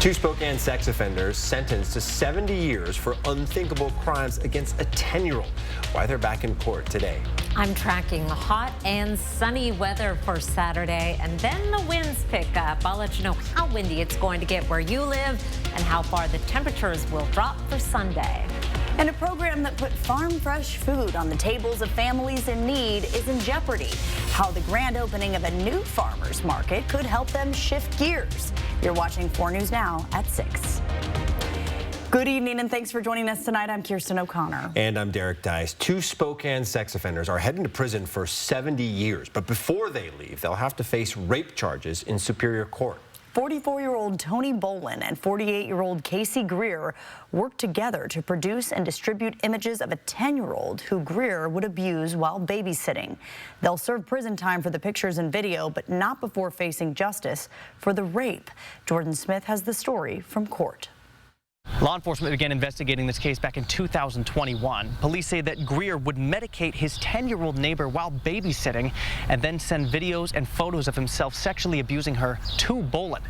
Two Spokane sex offenders sentenced to 70 years for unthinkable crimes against a 10-year-old. Why they're back in court today. I'm tracking hot and sunny weather for Saturday, and then the winds pick up. I'll let you know how windy it's going to get where you live and how far the temperatures will drop for Sunday. And a program that put farm fresh food on the tables of families in need is in jeopardy. How the grand opening of a new farmers market could help them shift gears. You're watching 4 News Now at 6. Good evening and thanks for joining us tonight. I'm Kirsten O'Connor. And I'm Derek Dice. Two Spokane sex offenders are heading to prison for 70 years. But before they leave, they'll have to face rape charges in Superior Court. 44-year-old Tony Bolin and 48-year-old Casey Greer worked together to produce and distribute images of a 10-year-old who Greer would abuse while babysitting. They'll serve prison time for the pictures and video, but not before facing justice for the rape. Jordan Smith has the story from court. Law enforcement began investigating this case back in 2021. Police say that Greer would medicate his 10-year-old neighbor while babysitting and then send videos and photos of himself sexually abusing her to Bolin.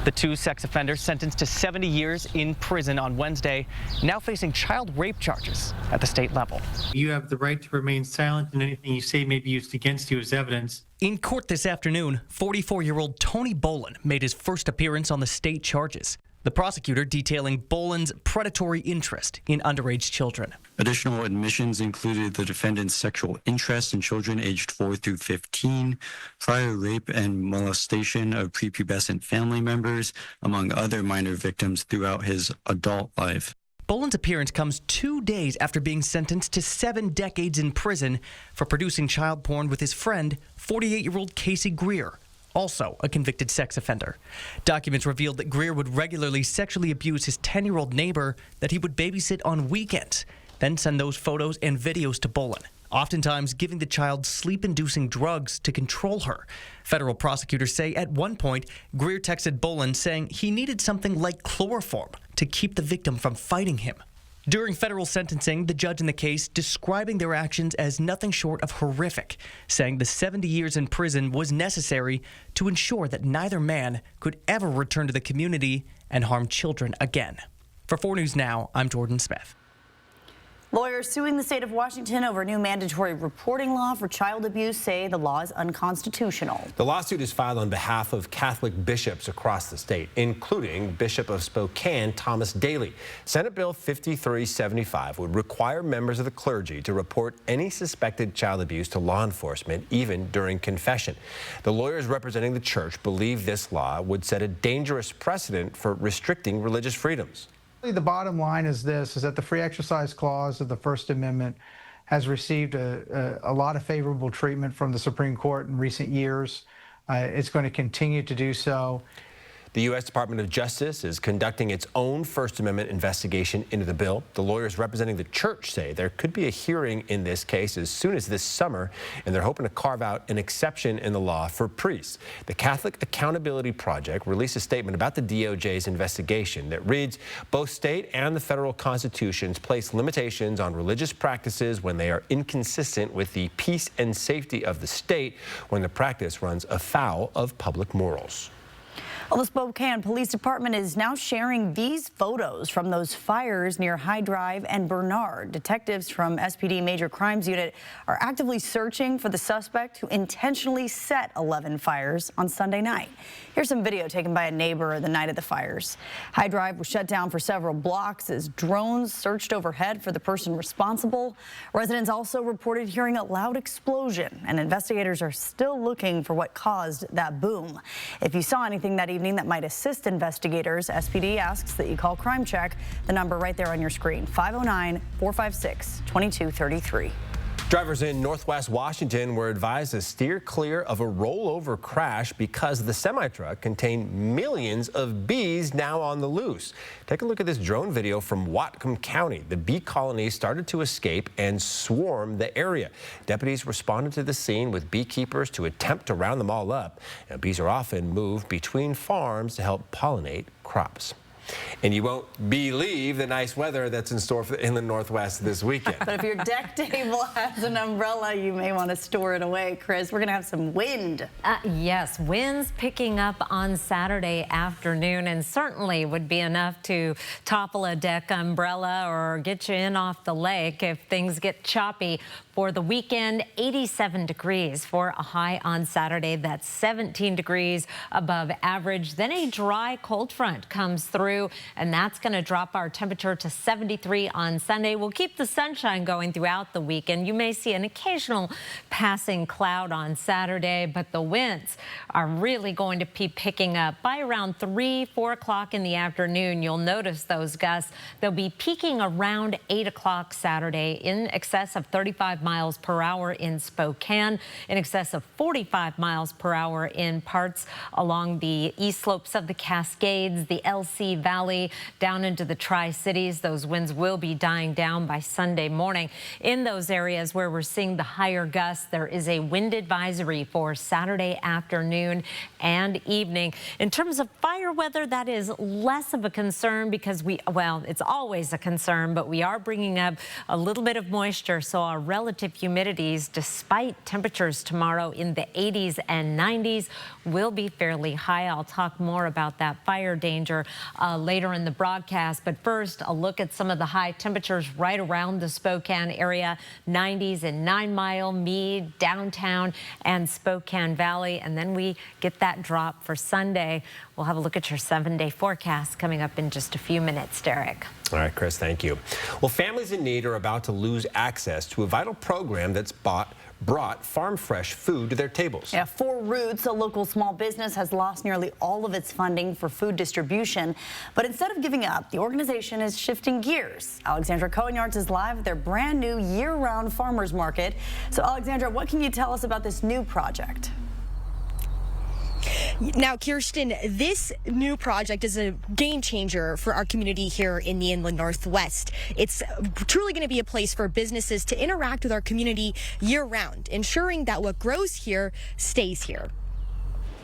The two sex offenders sentenced to 70 years in prison on Wednesday, now facing child rape charges at the state level. You have the right to remain silent, and anything you say may be used against you as evidence. In court this afternoon, 44-year-old Tony Bolin made his first appearance on the state charges. The prosecutor detailing Bolin's predatory interest in underage children. Additional admissions included the defendant's sexual interest in children aged 4 through 15, prior rape and molestation of prepubescent family members, among other minor victims throughout his adult life. Bolin's appearance comes 2 days after being sentenced to 7 decades in prison for producing child porn with his friend, 48-year-old Casey Greer, also a convicted sex offender. Documents revealed that Greer would regularly sexually abuse his 10-year-old neighbor that he would babysit on weekends, then send those photos and videos to Bolin, oftentimes giving the child sleep-inducing drugs to control her. Federal prosecutors say at one point, Greer texted Bolin saying he needed something like chloroform to keep the victim from fighting him. During federal sentencing, the judge in the case describing their actions as nothing short of horrific, saying the 70 years in prison was necessary to ensure that neither man could ever return to the community and harm children again. For 4 News Now, I'm Jordan Smith. Lawyers suing the state of Washington over a new mandatory reporting law for child abuse say the law is unconstitutional. The lawsuit is filed on behalf of Catholic bishops across the state, including Bishop of Spokane, Thomas Daly. Senate Bill 5375 would require members of the clergy to report any suspected child abuse to law enforcement, even during confession. The lawyers representing the church believe this law would set a dangerous precedent for restricting religious freedoms. The bottom line is this, is that the Free Exercise Clause of the First Amendment has received a lot of favorable treatment from the Supreme Court in recent years. It's going to continue to do so. The U.S. Department of Justice is conducting its own First Amendment investigation into the bill. The lawyers representing the church say there could be a hearing in this case as soon as this summer, and they're hoping to carve out an exception in the law for priests. The Catholic Accountability Project released a statement about the DOJ's investigation that reads, both state and the federal constitutions place limitations on religious practices when they are inconsistent with the peace and safety of the state, when the practice runs afoul of public morals. Well, the Spokane Police Department is now sharing these photos from those fires near High Drive and Bernard. Detectives from SPD Major Crimes Unit are actively searching for the suspect who intentionally set 11 fires on Sunday night. Here's some video taken by a neighbor the night of the fires. High Drive was shut down for several blocks as drones searched overhead for the person responsible. Residents also reported hearing a loud explosion, and investigators are still looking for what caused that boom. If you saw anything that evening that might assist investigators, SPD asks that you call Crime Check, the number right there on your screen, 509-456-2233. Drivers in Northwest Washington were advised to steer clear of a rollover crash because the semi-truck contained millions of bees now on the loose. Take a look at this drone video from Whatcom County. The bee colony started to escape and swarm the area. Deputies responded to the scene with beekeepers to attempt to round them all up. Now, bees are often moved between farms to help pollinate crops. And you won't believe the nice weather that's in store for the inland Northwest this weekend. But if your deck table has an umbrella, you may want to store it away, Chris. We're going to have some wind. Yes, winds picking up on Saturday afternoon, and certainly would be enough to topple a deck umbrella or get you in off the lake if things get choppy. For the weekend, 87 degrees for a high on Saturday. That's 17 degrees above average. Then a dry cold front comes through, and that's going to drop our temperature to 73 on Sunday. We'll keep the sunshine going throughout the weekend. You may see an occasional passing cloud on Saturday, but the winds are really going to be picking up by around 3, 4 o'clock in the afternoon. You'll notice those gusts. They'll be peaking around 8 o'clock Saturday in excess of 35 miles per hour in Spokane, in excess of 45 miles per hour in parts along the east slopes of the Cascades, the LC Valley, down into the Tri-Cities. Those winds will be dying down by Sunday morning. In those areas where we're seeing the higher gusts, there is a wind advisory for Saturday afternoon and evening. In terms of fire weather, that is less of a concern because well, it's always a concern, but we are bringing up a little bit of moisture, so our relative humidities, despite temperatures tomorrow in the 80s and 90s, will be fairly high. I'll talk more about that fire danger later in the broadcast. But first, a look at some of the high temperatures right around the Spokane area. 90s in 9 Mile, Meade, downtown, and Spokane Valley. And then we get that drop for Sunday. We'll have a look at your 7-day forecast coming up in just a few minutes, Derek. All right, Chris, thank you. Well, families in need are about to lose access to a vital program that's brought farm fresh food to their tables. Yeah, 4 Roots, a local small business, has lost nearly all of its funding for food distribution. But instead of giving up, the organization is shifting gears. Alexandra Cohen-Yards is live at their brand new year-round farmers market. So, Alexandra, what can you tell us about this new project? Now, Kirsten, this new project is a game changer for our community here in the Inland Northwest. It's truly going to be a place for businesses to interact with our community year-round, ensuring that what grows here stays here.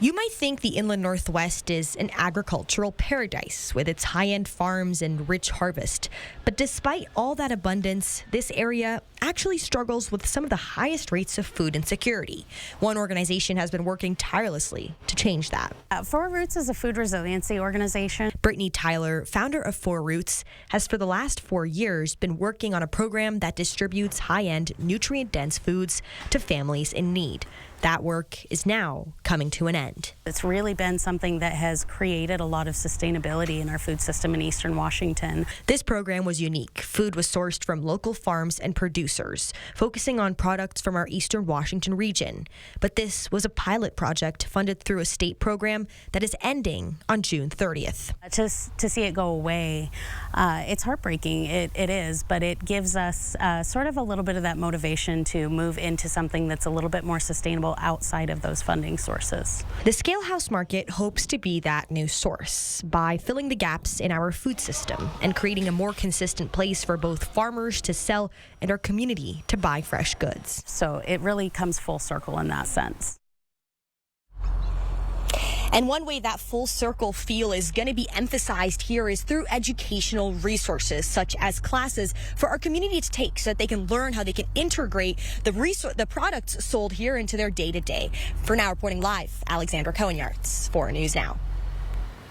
You might think the Inland Northwest is an agricultural paradise with its high-end farms and rich harvest. But despite all that abundance, this area actually struggles with some of the highest rates of food insecurity. One organization has been working tirelessly to change that. 4 Roots is a food resiliency organization. Brittany Tyler, founder of 4 Roots, has for the last 4 years been working on a program that distributes high-end, nutrient-dense foods to families in need. That work is now coming to an end. It's really been something that has created a lot of sustainability in our food system in Eastern Washington. This program was unique. Food was sourced from local farms and producers, focusing on products from our Eastern Washington region. But this was a pilot project funded through a state program that is ending on June 30th. Just to see it go away, it's heartbreaking. It is, but it gives us sort of a little bit of that motivation to move into something that's a little bit more sustainable outside of those funding sources. The Scale House Market hopes to be that new source by filling the gaps in our food system and creating a more consistent place for both farmers to sell and our community to buy fresh goods. So it really comes full circle in that sense. And one way that full circle feel is going to be emphasized here is through educational resources, such as classes for our community to take so that they can learn how they can integrate the products sold here into their day-to-day. For now, reporting live, Alexandra Cohen-Yards, 4 News Now.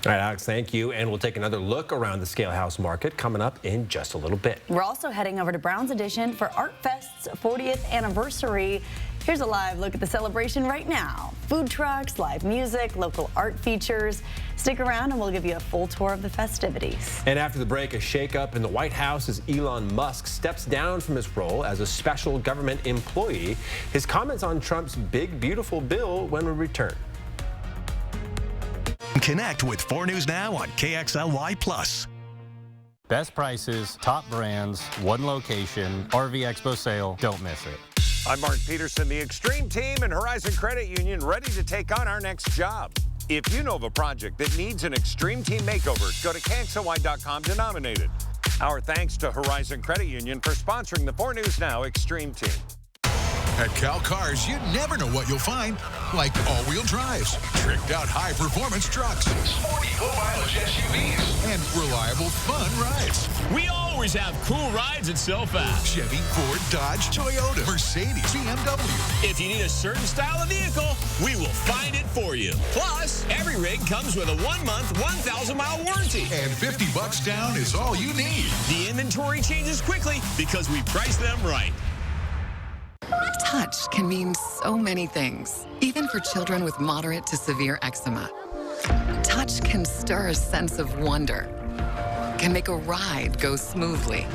All right, Alex, thank you. And we'll take another look around the Scale House Market coming up in just a little bit. We're also heading over to Browns Edition for Art Fest's 40th anniversary. Here's a live look at the celebration right now. Food trucks, live music, local art features. Stick around and we'll give you a full tour of the festivities. And after the break, a shakeup in the White House as Elon Musk steps down from his role as a special government employee. His comments on Trump's big, beautiful bill when we return. Connect with 4 News Now on KXLY+. Best prices, top brands, one location, RV Expo sale. Don't miss it. I'm Mark Peterson, the Extreme Team and Horizon Credit Union, ready to take on our next job. If you know of a project that needs an Extreme Team makeover, go to KXLY.com to nominate it. Our thanks to Horizon Credit Union for sponsoring the 4 News Now Extreme Team. At Cal Cars, you never know what you'll find, like all-wheel drives, tricked-out high-performance trucks, sporty low-mileage SUVs, and reliable, fun rides. We always have cool rides at SoFast. Chevy, Ford, Dodge, Toyota, Mercedes, BMW. If you need a certain style of vehicle, we will find it for you. Plus, every rig comes with a 1-month, 1,000-mile warranty. And $50 down is all you need. The inventory changes quickly because we price them right. Touch can mean so many things, even for children with moderate to severe eczema. Touch can stir a sense of wonder, can make a ride go smoothly,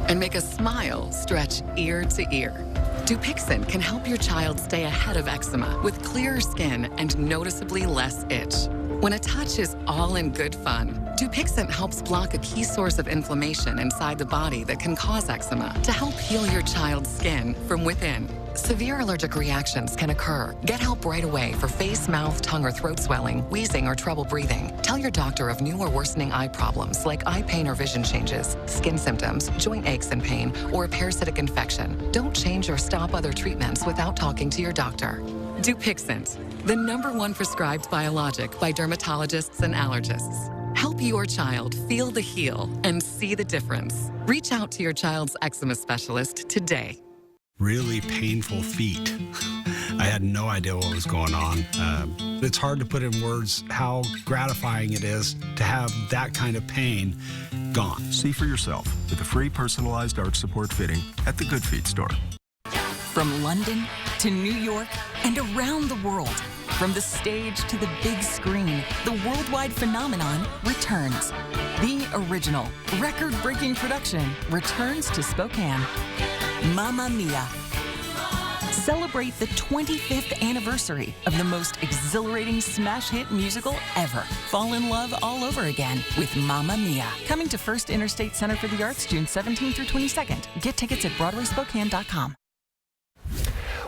and make a smile stretch ear to ear. Dupixent can help your child stay ahead of eczema with clearer skin and noticeably less itch. When a touch is all in good fun, Dupixent helps block a key source of inflammation inside the body that can cause eczema to help heal your child's skin from within. Severe allergic reactions can occur. Get help right away for face, mouth, tongue, or throat swelling, wheezing, or trouble breathing. Tell your doctor of new or worsening eye problems like eye pain or vision changes, skin symptoms, joint aches and pain, or a parasitic infection. Don't change or stop other treatments without talking to your doctor. Dupixent, the #1 prescribed biologic by dermatologists and allergists. Help your child feel the heal and see the difference. Reach out to your child's eczema specialist today. Really painful feet. I had no idea what was going on. It's hard to put in words how gratifying it is to have that kind of pain gone. See for yourself with a free personalized arch support fitting at the Good Feet store. From London to New York and around the world, from the stage to the big screen, the worldwide phenomenon returns. The original, record-breaking production returns to Spokane. Mamma Mia. Celebrate the 25th anniversary of the most exhilarating smash hit musical ever. Fall in love all over again with Mamma Mia. Coming to First Interstate Center for the Arts June 17th through 22nd. Get tickets at BroadwaySpokane.com.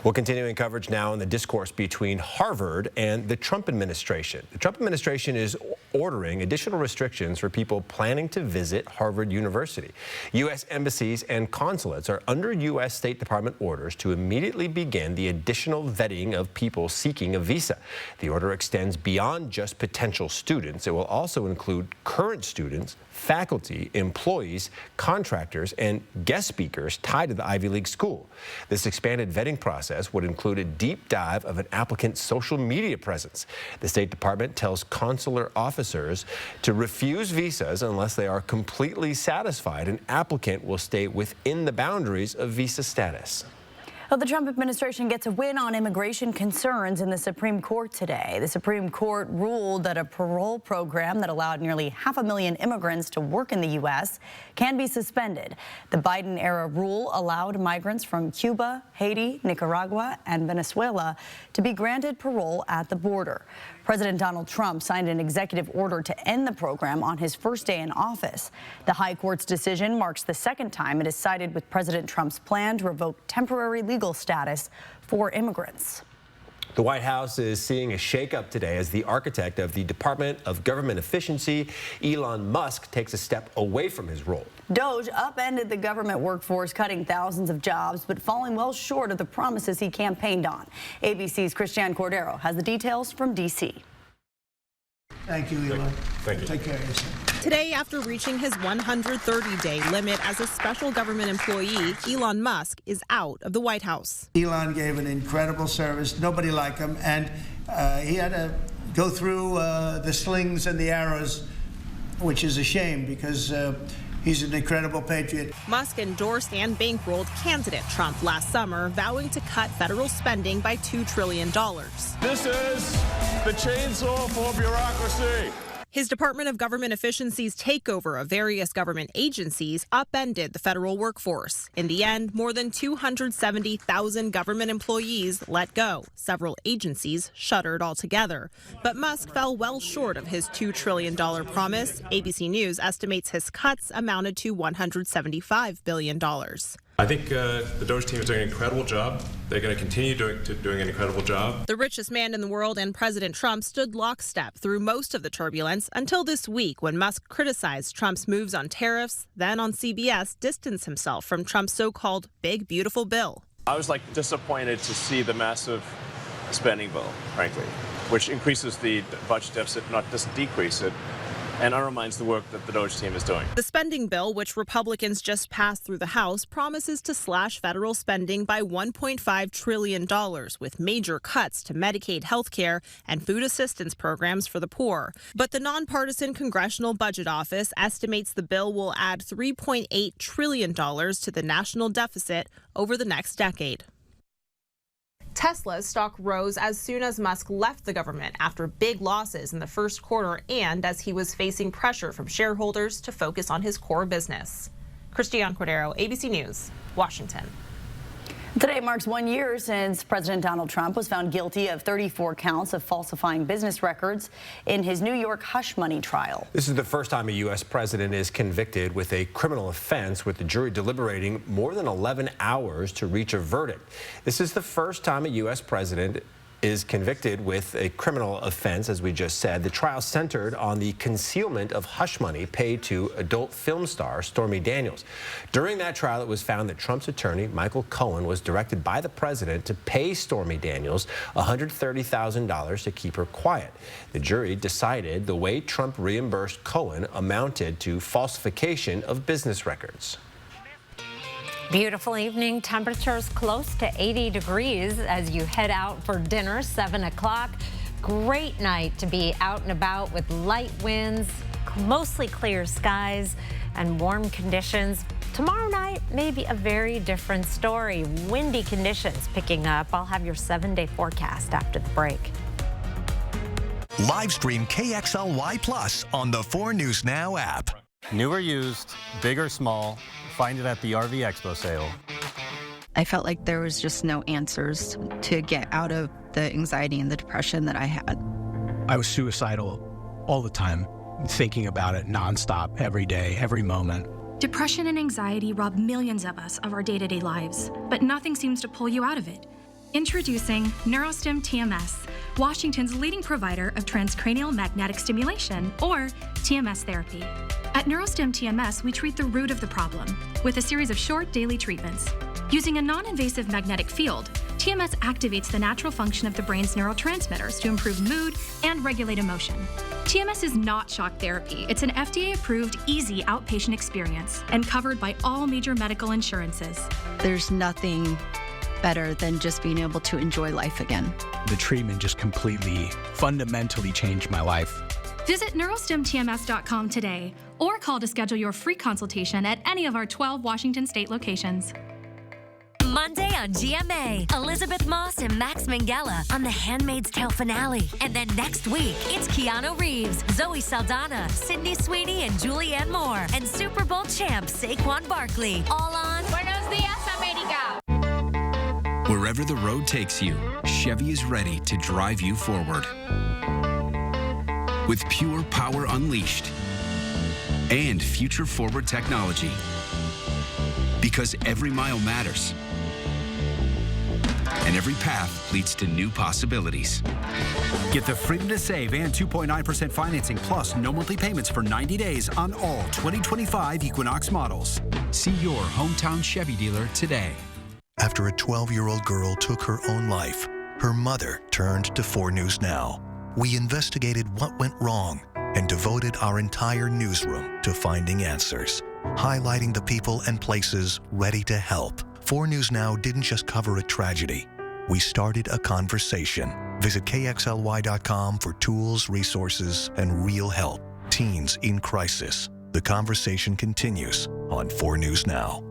Well, continuing coverage now on the discourse between Harvard and the Trump administration. The Trump administration is ordering additional restrictions for people planning to visit Harvard University. U.S. embassies and consulates are under U.S. State Department orders to immediately begin the additional vetting of people seeking a visa. The order extends beyond just potential students. It will also include current students, faculty, employees, contractors, and guest speakers tied to the Ivy League school. This expanded vetting process would include a deep dive of an applicant's social media presence. The State Department tells consular officers to refuse visas unless they are completely satisfied an applicant will stay within the boundaries of visa status. Well, the Trump administration gets a win on immigration concerns in the Supreme Court today. The Supreme Court ruled that a parole program that allowed nearly 500,000 immigrants to work in the U.S. can be suspended. The Biden-era rule allowed migrants from Cuba, Haiti, Nicaragua, and Venezuela to be granted parole at the border. President Donald Trump signed an executive order to end the program on his first day in office. The High Court's decision marks the second time it has sided with President Trump's plan to revoke temporary legal status for immigrants. The White House is seeing a shakeup today as the architect of the Department of Government Efficiency, Elon Musk, takes a step away from his role. Doge upended the government workforce, cutting thousands of jobs, but falling well short of the promises he campaigned on. ABC's Christian Cordero has the details from D.C. Thank you, Elon. Thank you. Take care of yourself. Today, after reaching his 130-day limit as a special government employee, Elon Musk is out of the White House. Elon gave an incredible service. Nobody like him. And he had to go through the slings and the arrows, which is a shame because he's an incredible patriot. Musk endorsed and bankrolled candidate Trump last summer, vowing to cut federal spending by $2 trillion. This is the chainsaw for bureaucracy. His Department of Government Efficiency's takeover of various government agencies upended the federal workforce. In the end, more than 270,000 government employees let go. Several agencies shuttered altogether. But Musk fell well short of his $2 trillion promise. ABC News estimates his cuts amounted to $175 billion. I think the Doge team is doing an incredible job. They're going to continue doing an incredible job. The richest man in the world and President Trump stood lockstep through most of the turbulence until this week when Musk criticized Trump's moves on tariffs, then on CBS distanced himself from Trump's so-called big, beautiful bill. I was disappointed to see the massive spending bill, frankly, which increases the budget deficit, not just decrease it. and undermines the work that the DOGE team is doing. The spending bill, which Republicans just passed through the House, promises to slash federal spending by $1.5 trillion, with major cuts to Medicaid health care and food assistance programs for the poor. But the nonpartisan Congressional Budget Office estimates the bill will add $3.8 trillion to the national deficit over the next decade. Tesla's stock rose as soon as Musk left the government after big losses in the first quarter and as he was facing pressure from shareholders to focus on his core business. Christiane Cordero, ABC News, Washington. Today marks 1 year since President Donald Trump was found guilty of 34 counts of falsifying business records in his New York hush money trial. This is the first time a U.S. president is convicted with a criminal offense, with the jury deliberating more than 11 hours to reach a verdict. This is the first time a U.S. president is convicted with a criminal offense, as we just said. The trial centered on the concealment of hush money paid to adult film star Stormy Daniels. During that trial, it was found that Trump's attorney, Michael Cohen, was directed by the president to pay Stormy Daniels $130,000 to keep her quiet. The jury decided the way Trump reimbursed Cohen amounted to falsification of business records. Beautiful evening, temperatures close to 80 degrees as you head out for dinner, 7 o'clock. Great night to be out and about with light winds, mostly clear skies and warm conditions. Tomorrow night, maybe a very different story. Windy conditions picking up. I'll have your 7-day forecast after the break. Live stream KXLY Plus on the 4 News Now app. New or used, big or small, find it at the RV Expo sale. I felt like there was just no answers to get out of the anxiety and the depression that I had. I was suicidal all the time, thinking about it nonstop, every day, every moment. Depression and anxiety rob millions of us of our day-to-day lives, but nothing seems to pull you out of it. Introducing NeuroStim TMS, Washington's leading provider of transcranial magnetic stimulation, or TMS therapy. At NeuroStim TMS, we treat the root of the problem with a series of short daily treatments. Using a non-invasive magnetic field, TMS activates the natural function of the brain's neurotransmitters to improve mood and regulate emotion. TMS is not shock therapy. It's an FDA-approved, easy outpatient experience and covered by all major medical insurances. There's nothing better than just being able to enjoy life again. The treatment just completely, fundamentally changed my life. Visit neurostimtms.com today or call to schedule your free consultation at any of our 12 Washington state locations. Monday on GMA, Elizabeth Moss and Max Minghella on The Handmaid's Tale finale. And then next week, it's Keanu Reeves, Zoe Saldana, Sydney Sweeney, and Julianne Moore, and Super Bowl champ Saquon Barkley, all on Buenos Dias, America. Wherever the road takes you, Chevy is ready to drive you forward. With pure power unleashed and future-forward technology. Because every mile matters. And every path leads to new possibilities. Get the freedom to save and 2.9% financing plus no monthly payments for 90 days on all 2025 Equinox models. See your hometown Chevy dealer today. After a 12-year-old girl took her own life, her mother turned to 4 News Now. We investigated what went wrong and devoted our entire newsroom to finding answers, highlighting the people and places ready to help. 4 News Now didn't just cover a tragedy. We started a conversation. Visit KXLY.com for tools, resources, and real help. Teens in crisis. The conversation continues on 4 News Now.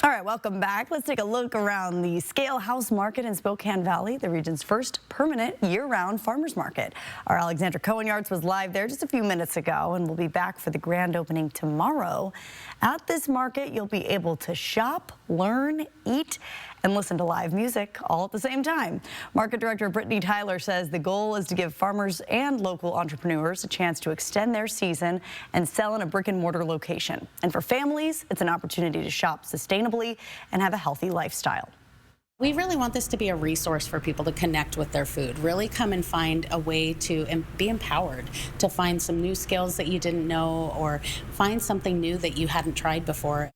All right, welcome back. Let's take a look around the Scale House Market in Spokane Valley, the region's first permanent year-round farmers market. Our Alexandra Cohen-Yards was live there just a few minutes ago, and we'll be back for the grand opening tomorrow. At this market, you'll be able to shop, learn, eat, and listen to live music all at the same time. Market Director Brittany Tyler says the goal is to give farmers and local entrepreneurs a chance to extend their season and sell in a brick-and-mortar location. And for families, it's an opportunity to shop sustainably and have a healthy lifestyle. We really want this to be a resource for people to connect with their food, really come and find a way to be empowered, to find some new skills that you didn't know or find something new that you hadn't tried before.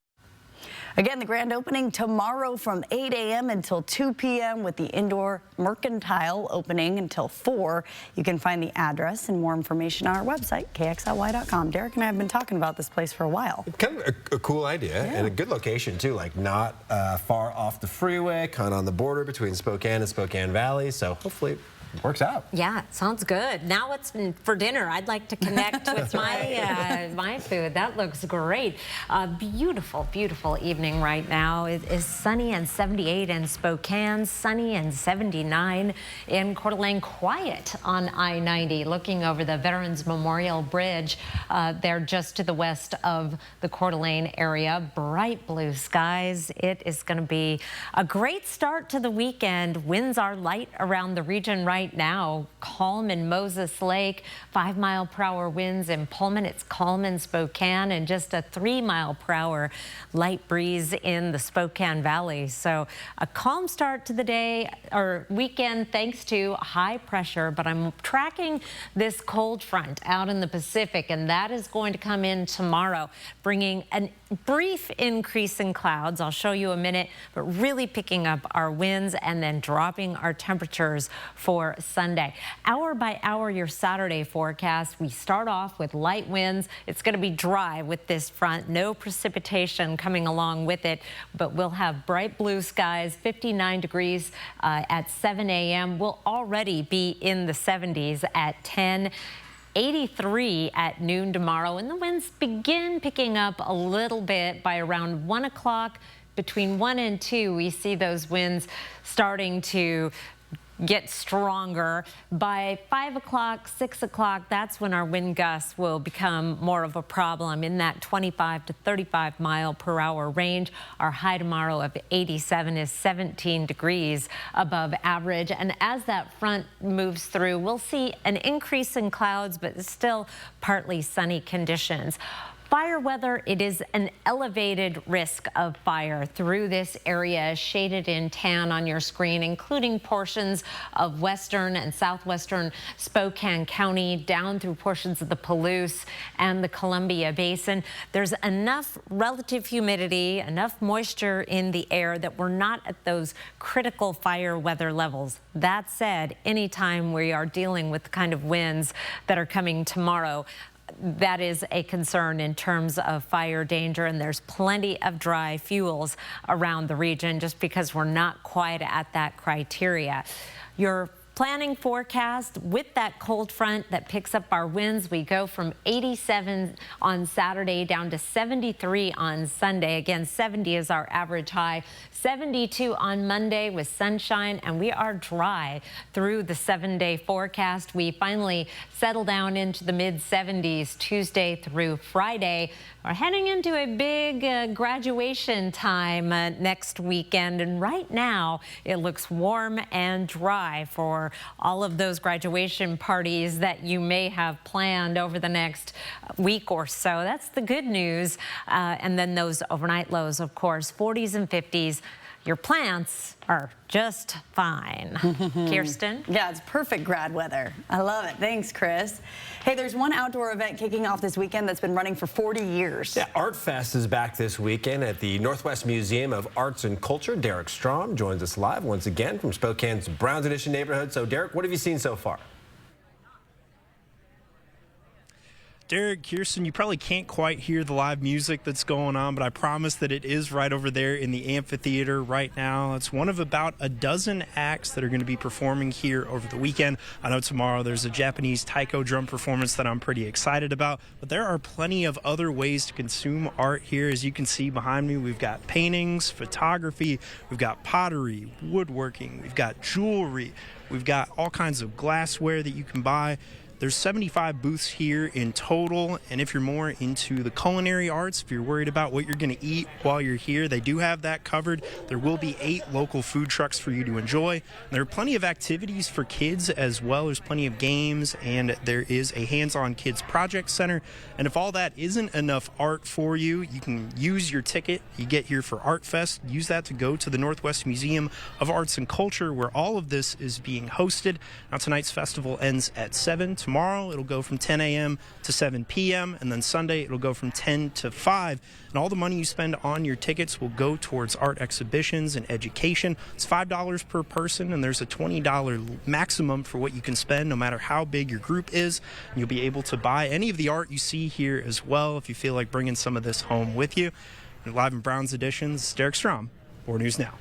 Again, the grand opening tomorrow from 8 a.m. until 2 p.m. with the indoor Mercantile opening until 4. You can find the address and more information on our website, kxly.com. Derek and I have been talking about this place for a while. Kind of a cool idea and a good location, too, like not far off the freeway, kind of on the border between Spokane and Spokane Valley, so hopefully it works out. Yeah, sounds good. Now what's for dinner? I'd like to connect with my food. That looks great. Beautiful, beautiful evening right now. It is sunny and 78 in Spokane, sunny and 79 in Coeur d'Alene. Quiet on I-90, looking over the Veterans Memorial Bridge there just to the west of the Coeur d'Alene area. Bright blue skies. It is going to be a great start to the weekend. Winds are light around the region right now. Calm in Moses Lake, 5-mile-per-hour winds in Pullman. It's calm in Spokane, and just a 3-mile-per-hour light breeze in the Spokane Valley. So a calm start to the day or weekend thanks to high pressure, but I'm tracking this cold front out in the Pacific, and that is going to come in tomorrow, bringing a brief increase in clouds. I'll show you a minute, but really picking up our winds and then dropping our temperatures for Sunday. Hour by hour, your Saturday forecast. We start off with light winds. It's going to be dry with this front. No precipitation coming along with it, but we'll have bright blue skies, 59 degrees at 7 a.m. We'll already be in the 70s at 10. 83 at noon tomorrow, and the winds begin picking up a little bit by around 1 o'clock. Between 1 and 2, we see those winds starting to get stronger. By 5 o'clock, 6 o'clock, that's when our wind gusts will become more of a problem in that 25 to 35 mile per hour range. Our high tomorrow of 87 is 17 degrees above average. And as that front moves through, we'll see an increase in clouds, but still partly sunny conditions. Fire weather, it is an elevated risk of fire through this area, shaded in tan on your screen, including portions of western and southwestern Spokane County, down through portions of the Palouse and the Columbia Basin. There's enough relative humidity, enough moisture in the air that we're not at those critical fire weather levels. That said, anytime we are dealing with the kind of winds that are coming tomorrow, that is a concern in terms of fire danger, and there's plenty of dry fuels around the region just because we're not quite at that criteria. Your planning forecast with that cold front that picks up our winds, we go from 87 on Saturday down to 73 on Sunday. Again, 70 is our average high. 72 on Monday with sunshine, and we are dry through the 7-day forecast. We finally settle down into the mid-70s Tuesday through Friday. We're heading into a big graduation time next weekend, and right now it looks warm and dry for all of those graduation parties that you may have planned over the next week or so. That's the good news. And then those overnight lows, of course, 40s and 50s. Your plants are just fine. Kirsten? Yeah, it's perfect grad weather. I love it. Thanks, Chris. Hey, there's one outdoor event kicking off this weekend that's been running for 40 years. Yeah, Art Fest is back this weekend at the Northwest Museum of Arts and Culture. Derek Strom joins us live once again from Spokane's Browns Edition neighborhood. So, Derek, what have you seen so far? Derek, Kirsten, you probably can't quite hear the live music that's going on, but I promise that it is right over there in the amphitheater right now. It's one of about a dozen acts that are going to be performing here over the weekend. I know tomorrow there's a Japanese taiko drum performance that I'm pretty excited about, but there are plenty of other ways to consume art here. As you can see behind me, we've got paintings, photography, we've got pottery, woodworking, we've got jewelry, we've got all kinds of glassware that you can buy. There's 75 booths here in total, and if you're more into the culinary arts, if you're worried about what you're going to eat while you're here, they do have that covered. There will be 8 local food trucks for you to enjoy. And there are plenty of activities for kids as well. There's plenty of games, and there is a hands-on kids project center. And if all that isn't enough art for you, you can use your ticket you get here for Art Fest. Use that to go to the Northwest Museum of Arts and Culture, where all of this is being hosted. Now, tonight's festival ends at 7. tomorrow, it'll go from 10 a.m. to 7 p.m., and then Sunday, it'll go from 10 to 5. And all the money you spend on your tickets will go towards art exhibitions and education. It's $5 per person, and there's a $20 maximum for what you can spend, no matter how big your group is. And you'll be able to buy any of the art you see here as well if you feel like bringing some of this home with you. And live in Browns Editions, Derek Strom, 4 News Now.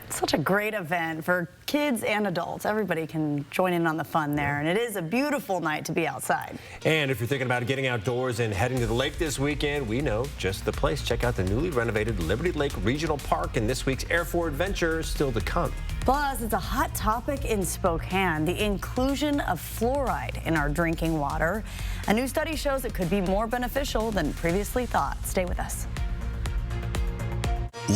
Such a great event for kids and adults. Everybody can join in on the fun there, and it is a beautiful night to be outside. And if you're thinking about getting outdoors and heading to the lake this weekend, we know just the place. Check out the newly renovated Liberty Lake Regional Park, and this week's Air 4 Adventure is still to come. Plus, it's a hot topic in Spokane, the inclusion of fluoride in our drinking water. A new study shows it could be more beneficial than previously thought. Stay with us.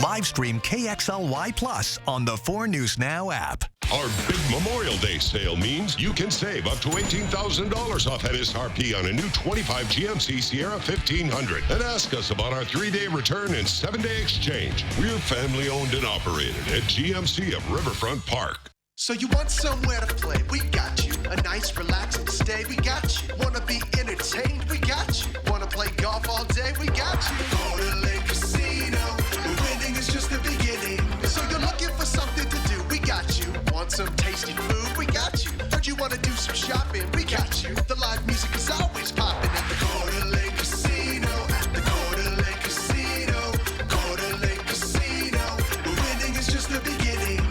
Live stream KXLY Plus on the 4 News Now app. Our big Memorial Day sale means you can save up to $18,000 off MSRP on a new 25 GMC Sierra 1500. And ask us about our 3-day return and 7-day exchange. We're family owned and operated at GMC of Riverfront Park. So you want somewhere to play? We got you. A nice relaxing stay? We got you. Wanna be entertained? We got you. Wanna play golf all day? We got you. Go to Lake Casino. Winning is just the beginning. So you're looking for something to do? We got you. Want some tasty food? We got you. Heard you wanna do some shopping? We got you. The live music is always popping at the Go to Lake Casino. At the Go to Lake Casino. Go to Lake Casino. Winning is just the beginning.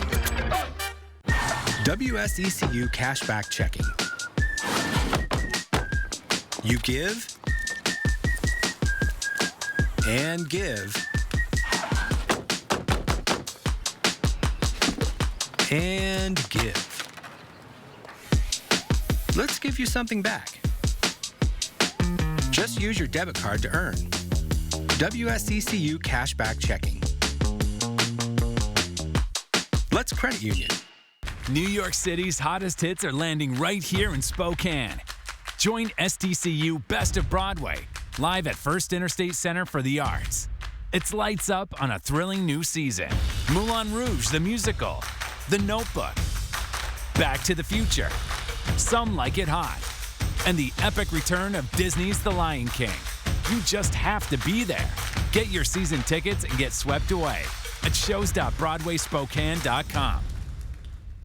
WSECU Cashback Checking. You give and give and give. Let's give you something back. Just use your debit card to earn. WSECU Cashback Checking. Let's credit union. New York City's hottest hits are landing right here in Spokane. Join SDCU Best of Broadway, live at First Interstate Center for the Arts. It's lights up on a thrilling new season. Moulin Rouge, the musical, The Notebook, Back to the Future, Some Like It Hot, and the epic return of Disney's The Lion King. You just have to be there. Get your season tickets and get swept away at shows.broadwayspokane.com.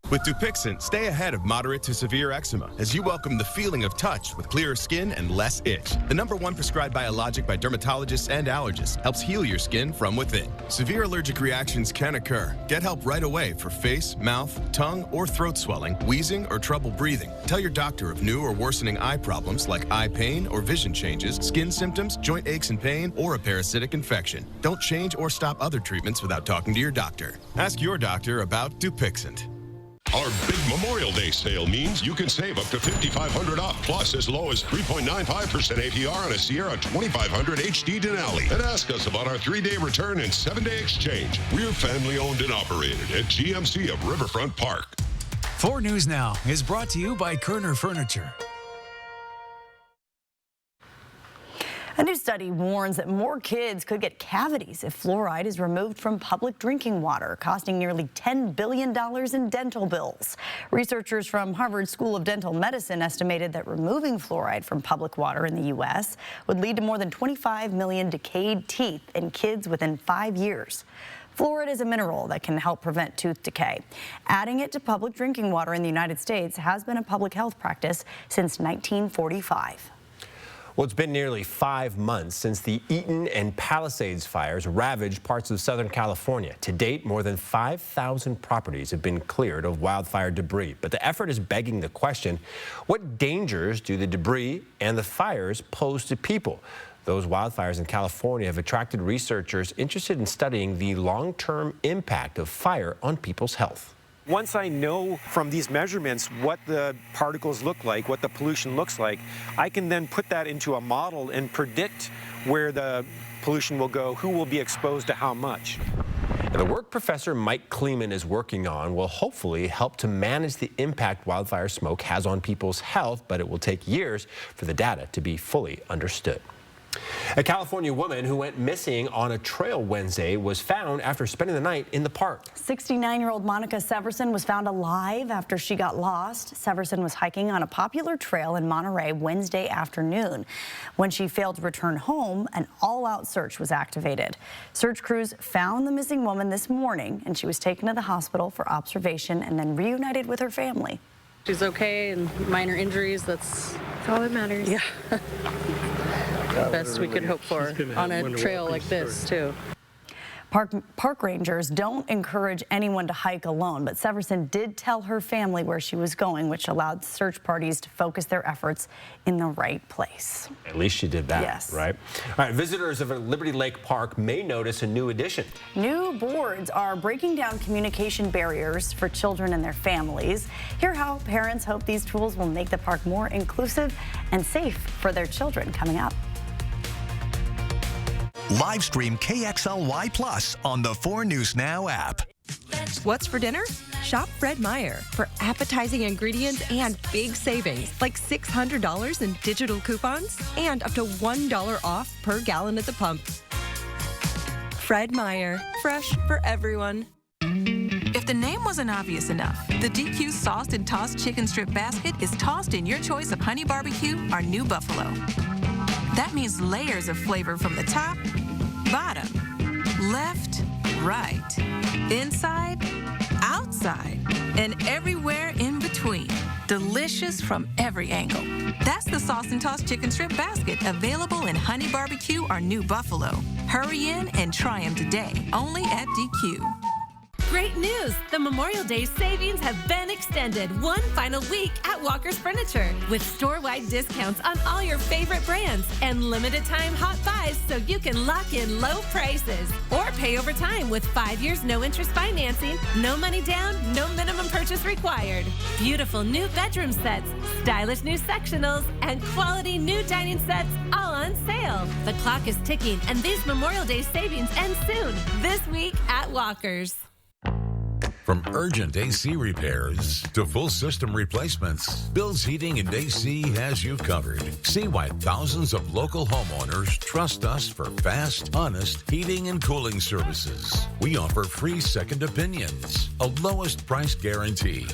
With Dupixent, stay ahead of moderate to severe eczema as you welcome the feeling of touch with clearer skin and less itch. The #1 prescribed biologic by dermatologists and allergists helps heal your skin from within. Severe allergic reactions can occur. Get help right away for face, mouth, tongue, or throat swelling, wheezing, or trouble breathing. Tell your doctor of new or worsening eye problems like eye pain or vision changes, skin symptoms, joint aches and pain, or a parasitic infection. Don't change or stop other treatments without talking to your doctor. Ask your doctor about Dupixent. Our big Memorial Day sale means you can save up to $5,500 off, plus as low as 3.95% APR on a Sierra 2500 HD Denali. And ask us about our 3-day return and 7-day exchange. We're family owned and operated at GMC of Riverfront Park. 4 News Now is brought to you by Kerner Furniture. A new study warns that more kids could get cavities if fluoride is removed from public drinking water, costing nearly $10 billion in dental bills. Researchers from Harvard School of Dental Medicine estimated that removing fluoride from public water in the U.S. would lead to more than 25 million decayed teeth in kids within 5 years. Fluoride is a mineral that can help prevent tooth decay. Adding it to public drinking water in the United States has been a public health practice since 1945. Well, it's been nearly 5 months since the Eaton and Palisades fires ravaged parts of Southern California. To date, more than 5,000 properties have been cleared of wildfire debris. But the effort is begging the question, what dangers do the debris and the fires pose to people? Those wildfires in California have attracted researchers interested in studying the long-term impact of fire on people's health. Once I know from these measurements what the particles look like, what the pollution looks like, I can then put that into a model and predict where the pollution will go, who will be exposed to how much. And the work Professor Mike Kleeman is working on will hopefully help to manage the impact wildfire smoke has on people's health, but it will take years for the data to be fully understood. A California woman who went missing on a trail Wednesday was found after spending the night in the park. 69-year-old Monica Severson was found alive after she got lost. Severson was hiking on a popular trail in Monterey Wednesday afternoon. When she failed to return home, an all-out search was activated. Search crews found the missing woman this morning, and she was taken to the hospital for observation and then reunited with her family. She's okay and minor injuries, that's all that matters. Yeah. Best we could hope for on a trail like this, too. Park rangers don't encourage anyone to hike alone, but Severson did tell her family where she was going, which allowed search parties to focus their efforts in the right place. At least she did that, yes. Right? All right, visitors of Liberty Lake Park may notice a new addition. New boards are breaking down communication barriers for children and their families. Hear how parents hope these tools will make the park more inclusive and safe for their children coming up. Live stream KXLY Plus on the 4 News Now app. What's for dinner? Shop Fred Meyer for appetizing ingredients and big savings, like $600 in digital coupons and up to $1 off per gallon at the pump. Fred Meyer, fresh for everyone. If the name wasn't obvious enough, the DQ Sauced and Tossed Chicken Strip Basket is tossed in your choice of honey barbecue or new buffalo. That means layers of flavor from the top, bottom, left, right, inside, outside, and everywhere in between. Delicious from every angle. That's the Sauced and Tossed Chicken Strip Basket, available in honey barbecue or new buffalo. Hurry in and try them today, only at DQ. Great news! The Memorial Day savings have been extended one final week at Walker's Furniture with store-wide discounts on all your favorite brands and limited-time hot buys so you can lock in low prices or pay over time with 5 years no-interest financing, no money down, no minimum purchase required. Beautiful new bedroom sets, stylish new sectionals, and quality new dining sets all on sale. The clock is ticking and these Memorial Day savings end soon this week at Walker's. From urgent AC repairs to full system replacements, Bill's Heating and AC has you covered. See why thousands of local homeowners trust us for fast, honest heating and cooling services. We offer free second opinions, a lowest price guarantee,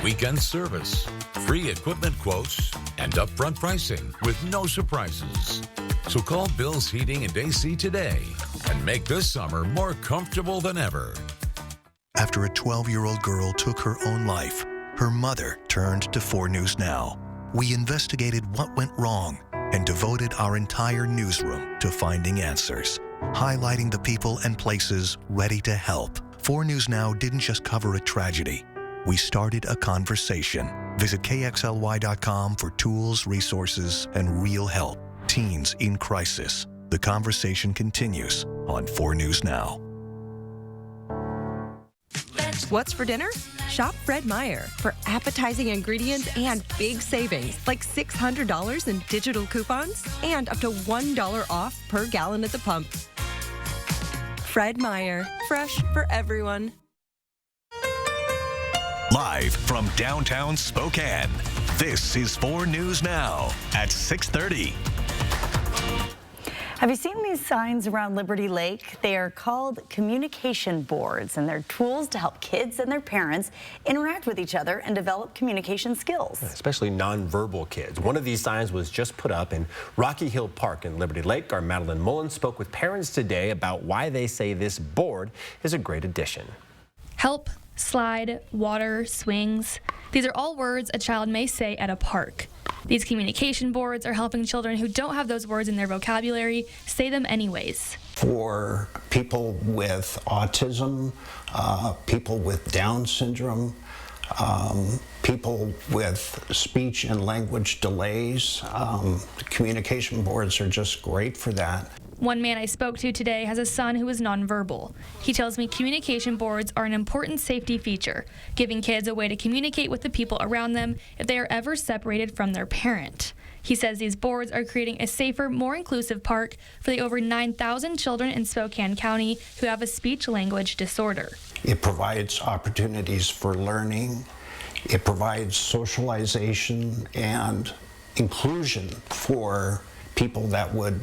weekend service, free equipment quotes, and upfront pricing with no surprises. So call Bill's Heating and AC today and make this summer more comfortable than ever. After a 12-year-old girl took her own life, her mother turned to 4 News Now. We investigated what went wrong and devoted our entire newsroom to finding answers, highlighting the people and places ready to help. 4 News Now didn't just cover a tragedy. We started a conversation. Visit KXLY.com for tools, resources, and real help. Teens in crisis. The conversation continues on 4 News Now. What's for dinner? Shop Fred Meyer for appetizing ingredients and big savings, like $600 in digital coupons and up to $1 off per gallon at the pump. Fred Meyer, fresh for everyone. Live from downtown Spokane, this is 4 News Now at 6:30. Have you seen these signs around Liberty Lake? They are called communication boards, and they're tools to help kids and their parents interact with each other and develop communication skills. Especially nonverbal kids. One of these signs was just put up in Rocky Hill Park in Liberty Lake. Our Madeline Mullen spoke with parents today about why they say this board is a great addition. Help, slide, water, swings. These are all words a child may say at a park. These communication boards are helping children who don't have those words in their vocabulary say them anyways. For people with autism, people with Down syndrome, people with speech and language delays, communication boards are just great for that. One man I spoke to today has a son who is nonverbal. He tells me communication boards are an important safety feature, giving kids a way to communicate with the people around them if they are ever separated from their parent. He says these boards are creating a safer, more inclusive park for the over 9,000 children in Spokane County who have a speech-language disorder. It provides opportunities for learning. It provides socialization and inclusion for people that would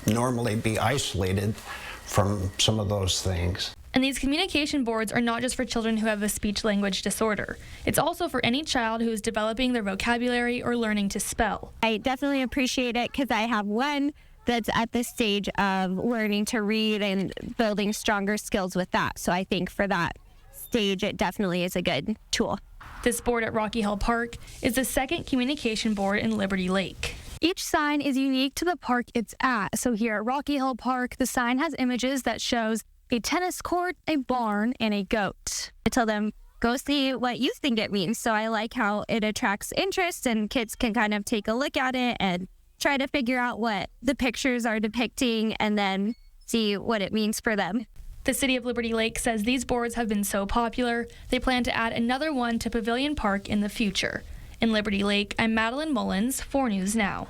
normally be isolated from some of those things. And these communication boards are not just for children who have a speech-language disorder. It's also for any child who is developing their vocabulary or learning to spell. I definitely appreciate it because I have one that's at the stage of learning to read and building stronger skills with that. So I think for that stage, it definitely is a good tool. This board at Rocky Hill Park is the second communication board in Liberty Lake. Each sign is unique to the park it's at. So here at Rocky Hill Park, the sign has images that shows a tennis court, a barn, and a goat. I tell them, go see what you think it means. So I like how it attracts interest and kids can kind of take a look at it and try to figure out what the pictures are depicting and then see what it means for them. The City of Liberty Lake says these boards have been so popular, they plan to add another one to Pavilion Park in the future. In Liberty Lake, I'm Madeline Mullins, 4 News Now.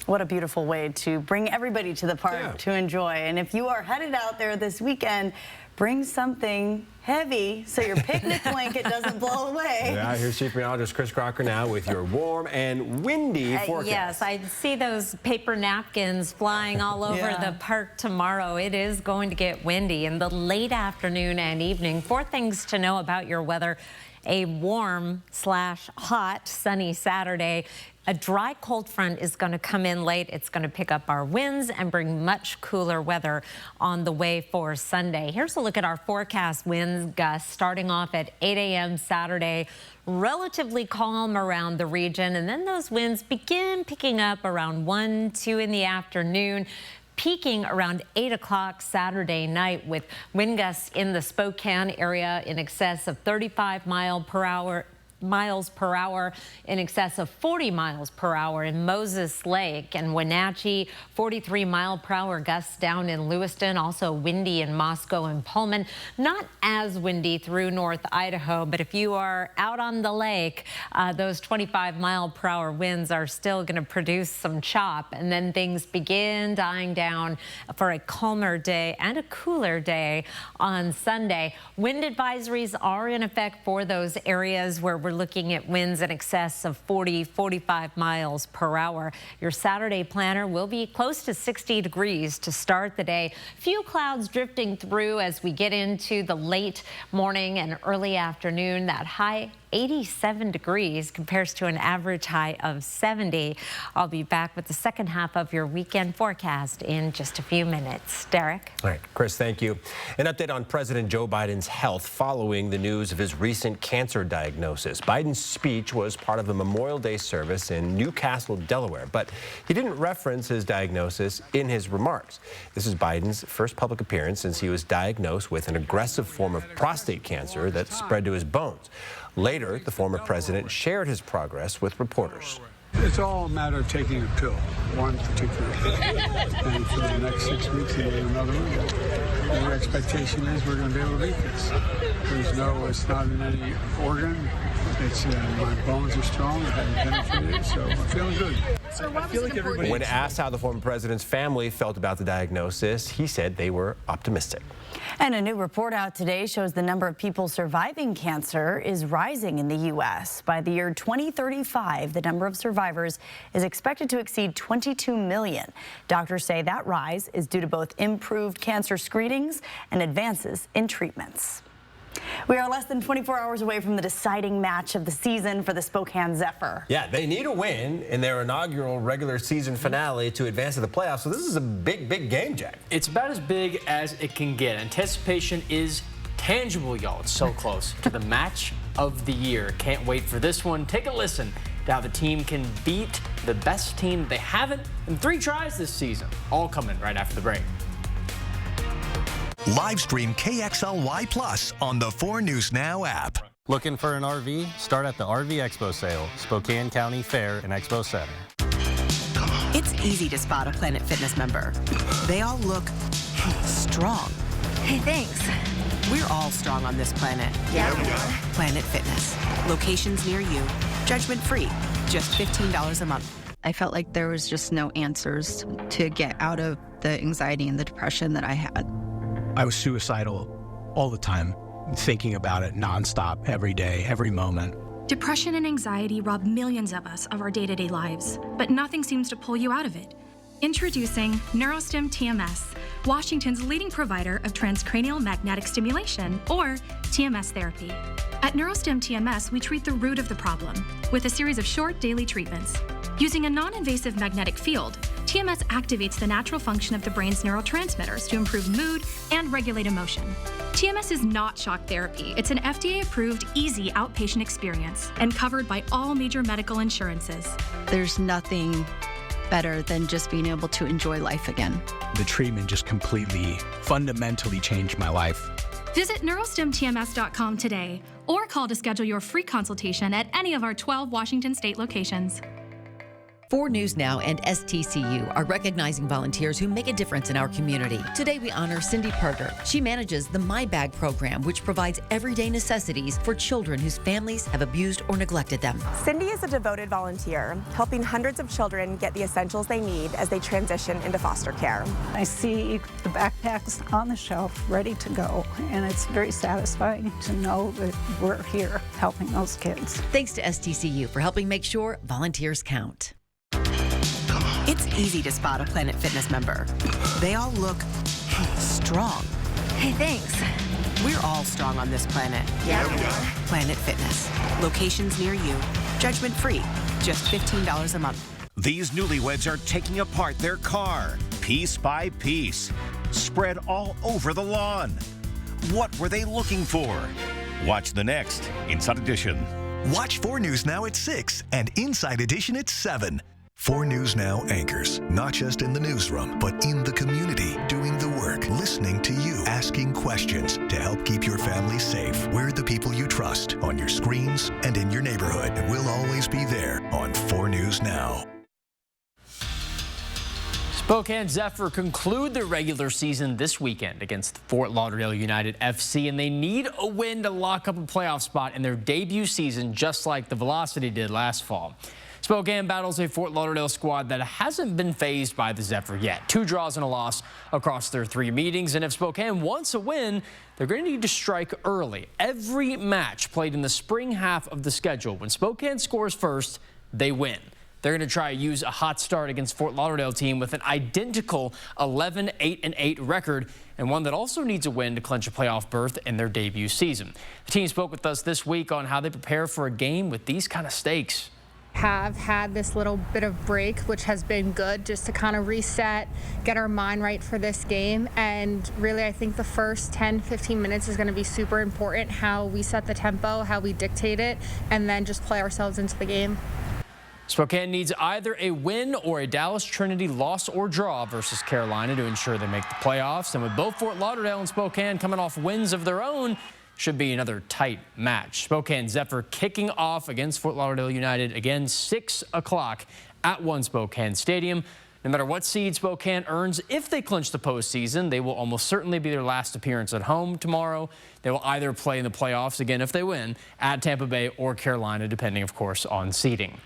What a beautiful way to bring everybody to the park to enjoy. And if you are headed out there this weekend, bring something heavy so your picnic blanket doesn't blow away. Yeah, here's Chief Meteorologist Chris Crocker now with your warm and windy forecast. Yes, I see those paper napkins flying all over the park tomorrow. It is going to get windy in the late afternoon and evening. 4 things to know about your weather. A warm/hot sunny Saturday. A dry cold front is going to come in late. It's going to pick up our winds and bring much cooler weather on the way for Sunday. Here's a look at our forecast winds gusts starting off at 8 a.m. Saturday. Relatively calm around the region, and then those winds begin picking up around 1, 2 in the afternoon. Peaking around 8 o'clock Saturday night with wind gusts in the Spokane area in excess of 35 miles per hour, in excess of 40 miles per hour in Moses Lake and Wenatchee, 43 mile per hour gusts down in Lewiston, also windy in Moscow and Pullman. Not as windy through North Idaho, but if you are out on the lake, those 25 mile per hour winds are still going to produce some chop, and then things begin dying down for a calmer day and a cooler day on Sunday. Wind advisories are in effect for those areas where we're looking at winds in excess of 40, 45 miles per hour. Your Saturday planner will be close to 60 degrees to start the day. Few clouds drifting through as we get into the late morning and early afternoon. That high 87 degrees compares to an average high of 70. I'll be back with the second half of your weekend forecast in just a few minutes. Derek? All right, Chris, thank you. An update on President Joe Biden's health following the news of his recent cancer diagnosis. Biden's speech was part of a Memorial Day service in Newcastle, Delaware, but he didn't reference his diagnosis in his remarks. This is Biden's first public appearance since he was diagnosed with an aggressive form of prostate cancer that spread to his bones. Later, the former president shared his progress with reporters. It's all a matter of taking a pill, one particular pill. And for the next 6 weeks, and another one. The expectation is we're going to be able to beat this. It's not in any organ. It's my bones are strong. I haven't penetrated, so I'm feeling good. So when asked how the former president's family felt about the diagnosis, he said they were optimistic. And a new report out today shows the number of people surviving cancer is rising in the U.S. By the year 2035, the number of survivors is expected to exceed 22 million. Doctors say that rise is due to both improved cancer screenings and advances in treatments. We are less than 24 hours away from the deciding match of the season for the Spokane Zephyr. Yeah, they need a win in their inaugural regular season finale to advance to the playoffs. So this is a big, big game, Jack. It's about as big as it can get. Anticipation is tangible, y'all. It's so close to the match of the year. Can't wait for this one. Take a listen to how the team can beat the best team they haven't in 3 tries this season. All coming right after the break. Live stream KXLY Plus on the 4 News Now app. Looking for an RV? Start at the RV Expo sale, Spokane County Fair and Expo Center. It's easy to spot a Planet Fitness member. They all look strong. Hey, thanks. We're all strong on this planet. Yeah, we are. Planet Fitness. Locations near you. Judgment free. Just $15 a month. I felt like there was just no answers to get out of the anxiety and the depression that I had. I was suicidal all the time, thinking about it nonstop, every day, every moment. Depression and anxiety rob millions of us of our day-to-day lives, but nothing seems to pull you out of it. Introducing Neurostim TMS, Washington's leading provider of transcranial magnetic stimulation, or TMS therapy. At Neurostim TMS, we treat the root of the problem with a series of short daily treatments. Using a non-invasive magnetic field, TMS activates the natural function of the brain's neurotransmitters to improve mood and regulate emotion. TMS is not shock therapy. It's an FDA-approved, easy outpatient experience and covered by all major medical insurances. There's nothing better than just being able to enjoy life again. The treatment just completely, fundamentally changed my life. Visit neurostimtms.com today or call to schedule your free consultation at any of our 12 Washington state locations. 4 News Now and STCU are recognizing volunteers who make a difference in our community. Today we honor Cindy Perger. She manages the My Bag program, which provides everyday necessities for children whose families have abused or neglected them. Cindy is a devoted volunteer, helping hundreds of children get the essentials they need as they transition into foster care. I see the backpacks on the shelf ready to go, and it's very satisfying to know that we're here helping those kids. Thanks to STCU for helping make sure volunteers count. It's easy to spot a Planet Fitness member. They all look strong. Hey, thanks. We're all strong on this planet. Yeah, we are. Planet Fitness. Locations near you. Judgment-free. Just $15 a month. These newlyweds are taking apart their car, piece by piece, spread all over the lawn. What were they looking for? Watch the next Inside Edition. Watch 4 News Now at 6 and Inside Edition at 7. 4 News Now anchors, not just in the newsroom, but in the community, doing the work, listening to you, asking questions to help keep your family safe. We're the people you trust on your screens and in your neighborhood. And we'll always be there on 4 News Now. Spokane Zephyr conclude their regular season this weekend against Fort Lauderdale United FC, and they need a win to lock up a playoff spot in their debut season, just like the Velocity did last fall. Spokane battles a Fort Lauderdale squad that hasn't been fazed by the Zephyr yet. 2 draws and a loss across their 3 meetings, and if Spokane wants a win, they're going to need to strike early. Every match played in the spring half of the schedule, when Spokane scores first, they win. They're going to try to use a hot start against Fort Lauderdale team with an identical 11-8-8 record, and one that also needs a win to clinch a playoff berth in their debut season. The team spoke with us this week on how they prepare for a game with these kind of stakes. Have had this little bit of break, which has been good just to kind of reset, get our mind right for this game. And really, I think the first 10-15 minutes is going to be super important, how we set the tempo, how we dictate it, and then just play ourselves into the game. Spokane needs either a win or a Dallas Trinity loss or draw versus Carolina to ensure they make the playoffs. And with both Fort Lauderdale and Spokane coming off wins of their own, should be another tight match. Spokane Zephyr kicking off against Fort Lauderdale United again, 6 o'clock at One Spokane Stadium. No matter what seed Spokane earns, if they clinch the postseason, they will almost certainly be their last appearance at home tomorrow. They will either play in the playoffs again if they win at Tampa Bay or Carolina, depending, of course, on seeding.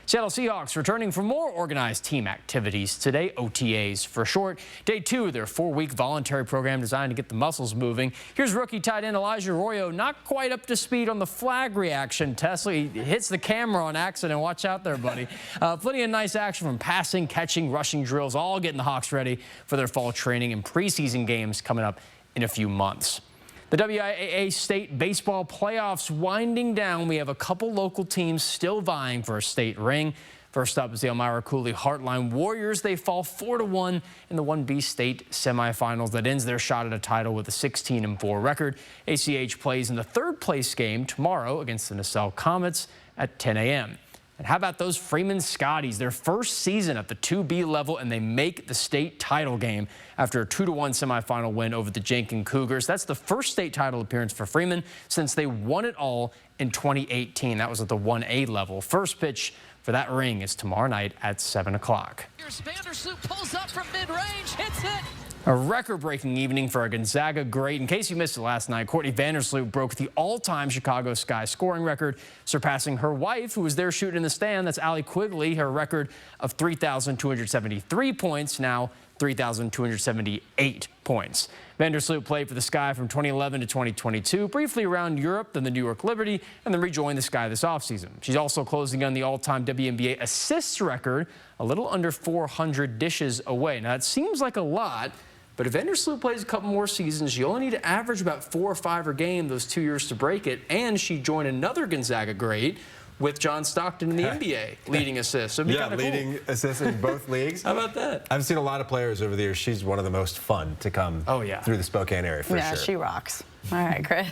Seattle Seahawks returning for more organized team activities today, OTAs for short. Day 2 of their 4-week voluntary program designed to get the muscles moving. Here's rookie tight end Elijah Arroyo, not quite up to speed on the flag reaction test. He hits the camera on accident. Watch out there, buddy. Plenty of nice action from passing, catching, rushing drills, all getting the Hawks ready for their fall training and preseason games coming up in a few months. The WIAA state baseball playoffs winding down. We have a couple local teams still vying for a state ring. First up is the Elmira Cooley Heartline Warriors. They fall 4-1 in the 1B state semifinals. That ends their shot at a title with a 16-4 record. ACH plays in the 3rd place game tomorrow against the Nacelle Comets at 10 a.m. And how about those Freeman Scotties? Their first season at the 2B level, and they make the state title game after a 2-1 semifinal win over the Jenkins Cougars. That's the first state title appearance for Freeman since they won it all in 2018. That was at the 1A level. First pitch for that ring is tomorrow night at 7 o'clock. Here's Vandersloot, pulls up from mid-range, hits it. A record-breaking evening for a Gonzaga great. In case you missed it last night, Courtney Vandersloot broke the all-time Chicago Sky scoring record, surpassing her wife, who was there shooting in the stand. That's Allie Quigley. Her record of 3,273 points, now 3,278 points. Vandersloot played for the Sky from 2011 to 2022, briefly around Europe, then the New York Liberty, and then rejoined the Sky this offseason. She's also closing on the all-time WNBA assists record, a little under 400 dishes away. Now, it seems like a lot, but if Vandersloot plays a couple more seasons, you only need to average about 4 or 5 a game those 2 years to break it, and she joined another Gonzaga great with John Stockton in the NBA, leading assists. So yeah, leading assists in both leagues. How about that? I've seen a lot of players over the years. She's one of the most fun to come through the Spokane area, for sure. Yeah, she rocks. All right, Chris.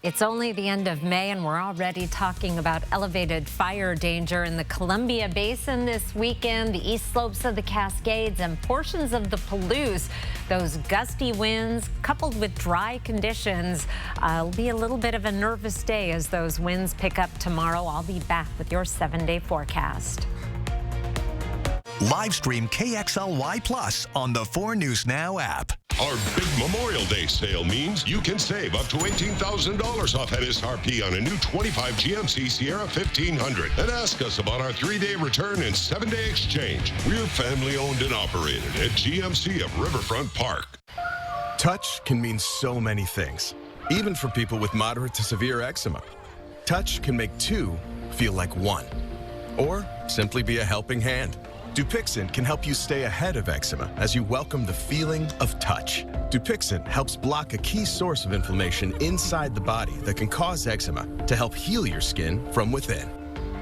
It's only the end of May, and we're already talking about elevated fire danger in the Columbia Basin this weekend, the east slopes of the Cascades, and portions of the Palouse. Those gusty winds, coupled with dry conditions, will be a little bit of a nervous day as those winds pick up tomorrow. I'll be back with your 7-day forecast. Live stream KXLY Plus on the 4 News Now app. Our big Memorial Day sale means you can save up to $18,000 off MSRP on a new 25 GMC Sierra 1500. And ask us about our 3-day return and 7-day exchange. We're family owned and operated at GMC of Riverfront Park. Touch can mean so many things, even for people with moderate to severe eczema. Touch can make 2 feel like 1, or simply be a helping hand. Dupixent can help you stay ahead of eczema as you welcome the feeling of touch. Dupixent helps block a key source of inflammation inside the body that can cause eczema to help heal your skin from within.